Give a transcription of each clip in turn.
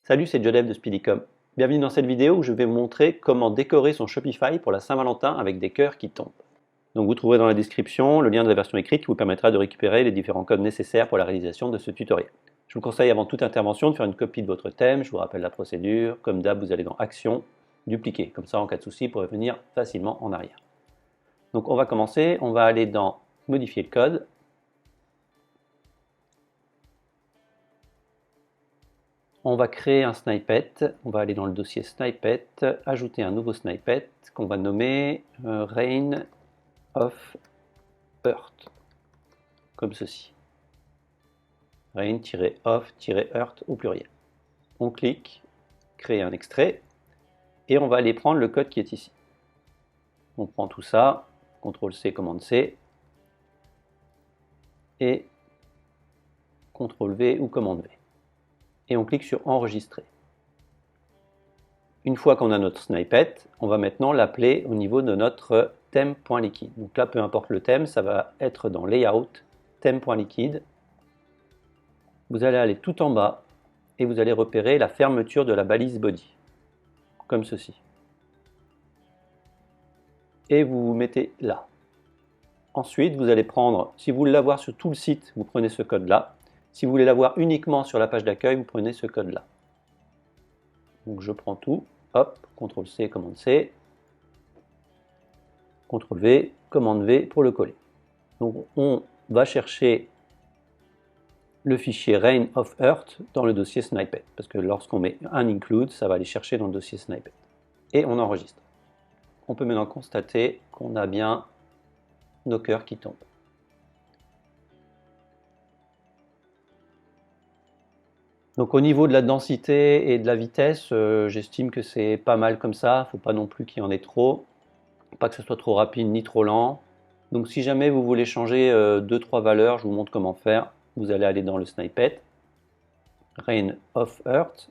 Salut, c'est Jodef de Speedycom. Bienvenue dans cette vidéo où je vais vous montrer comment décorer son Shopify pour la Saint-Valentin avec des cœurs qui tombent. Donc vous trouverez dans la description le lien de la version écrite qui vous permettra de récupérer les différents codes nécessaires pour la réalisation de ce tutoriel. Je vous conseille avant toute intervention de faire une copie de votre thème, je vous rappelle la procédure. Comme d'hab, vous allez dans Action, Dupliquer. Comme ça, en cas de souci, vous pourrez revenir facilement en arrière. Donc on va commencer, on va aller dans Modifier le code. On va créer un snippet, on va aller dans le dossier snippet, ajouter un nouveau snippet qu'on va nommer Rain of Earth, comme ceci. Rain-of-earth au pluriel. On clique, créer un extrait, et on va aller prendre le code qui est ici. On prend tout ça, CTRL-C, commande-C, et CTRL-V ou commande-V. Et on clique sur enregistrer. Une fois qu'on a notre snippet, on va maintenant l'appeler au niveau de notre theme.liquide. Donc là, peu importe le thème, ça va être dans layout, theme.liquide. Vous allez aller tout en bas et vous allez repérer la fermeture de la balise body, comme ceci. Et vous vous mettez là. Ensuite, vous allez prendre, si vous voulez l'avoir sur tout le site, vous prenez ce code-là. Si vous voulez l'avoir uniquement sur la page d'accueil, vous prenez ce code-là. Donc je prends tout, hop, CTRL-C, commande-C, CTRL-V, commande-V pour le coller. Donc on va chercher le fichier Rain of Earth dans le dossier snippet, parce que lorsqu'on met un include, ça va aller chercher dans le dossier snippet. Et on enregistre. On peut maintenant constater qu'on a bien nos cœurs qui tombent. Donc au niveau de la densité et de la vitesse, j'estime que c'est pas mal comme ça. Il ne faut pas non plus qu'il y en ait trop. Pas que ce soit trop rapide ni trop lent. Donc si jamais vous voulez changer 2-3 valeurs, je vous montre comment faire. Vous allez aller dans le snippet, Rain of Earth.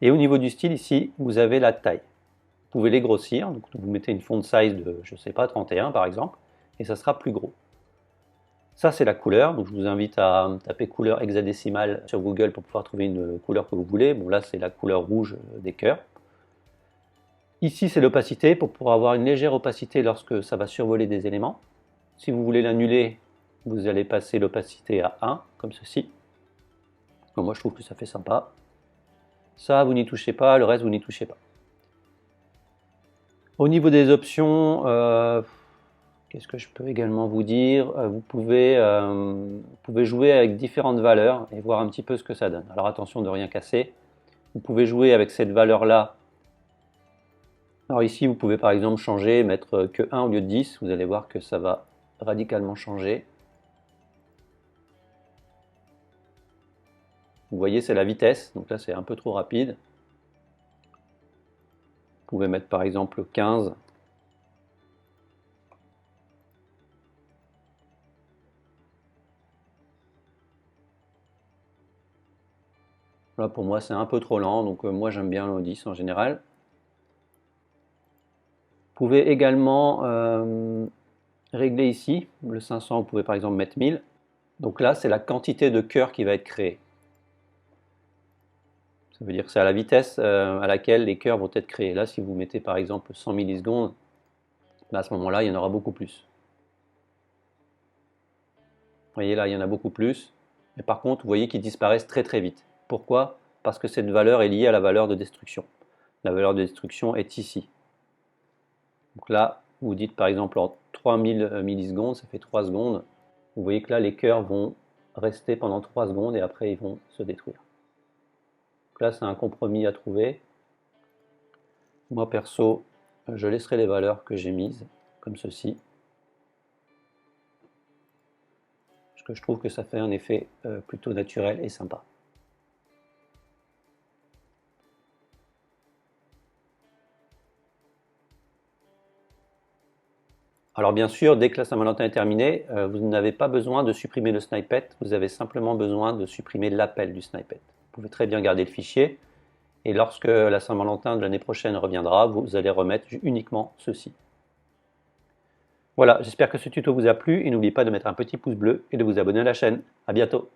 Et au niveau du style ici, vous avez la taille. Vous pouvez les grossir. Donc vous mettez une font size de, je ne sais pas, 31 par exemple. Et ça sera plus gros. Ça, c'est la couleur, donc je vous invite à taper couleur hexadécimale sur Google pour pouvoir trouver une couleur que vous voulez. Bon, là, c'est la couleur rouge des cœurs. Ici, c'est l'opacité, pour pouvoir avoir une légère opacité lorsque ça va survoler des éléments. Si vous voulez l'annuler, vous allez passer l'opacité à 1, comme ceci. Bon, moi, je trouve que ça fait sympa. Ça, vous n'y touchez pas, le reste, vous n'y touchez pas. Au niveau des options, qu'est-ce que je peux également vous dire? Vous pouvez jouer avec différentes valeurs et voir un petit peu ce que ça donne. Alors attention de ne rien casser. Vous pouvez jouer avec cette valeur-là. Alors ici, vous pouvez par exemple changer, mettre que 1 au lieu de 10. Vous allez voir que ça va radicalement changer. Vous voyez, c'est la vitesse. Donc là, c'est un peu trop rapide. Vous pouvez mettre par exemple 15. Là, pour moi, c'est un peu trop lent, donc moi, j'aime bien le 10 en général. Vous pouvez également régler ici, le 500, vous pouvez par exemple mettre 1000. Donc là, c'est la quantité de cœurs qui va être créée. Ça veut dire que c'est à la vitesse à laquelle les cœurs vont être créés. Là, si vous mettez par exemple 100 millisecondes, là, à ce moment-là, il y en aura beaucoup plus. Vous voyez, là, il y en a beaucoup plus. Mais par contre, vous voyez qu'ils disparaissent très très vite. Pourquoi? Parce que cette valeur est liée à la valeur de destruction. La valeur de destruction est ici. Donc là, vous dites par exemple en 3000 millisecondes, ça fait 3 secondes. Vous voyez que là, les cœurs vont rester pendant 3 secondes et après, ils vont se détruire. Donc là, c'est un compromis à trouver. Moi, perso, je laisserai les valeurs que j'ai mises, comme ceci. Parce que je trouve que ça fait un effet plutôt naturel et sympa. Alors bien sûr, dès que la Saint-Valentin est terminée, vous n'avez pas besoin de supprimer le snippet, vous avez simplement besoin de supprimer l'appel du snippet. Vous pouvez très bien garder le fichier, et lorsque la Saint-Valentin de l'année prochaine reviendra, vous allez remettre uniquement ceci. Voilà, j'espère que ce tuto vous a plu, et n'oubliez pas de mettre un petit pouce bleu et de vous abonner à la chaîne. À bientôt.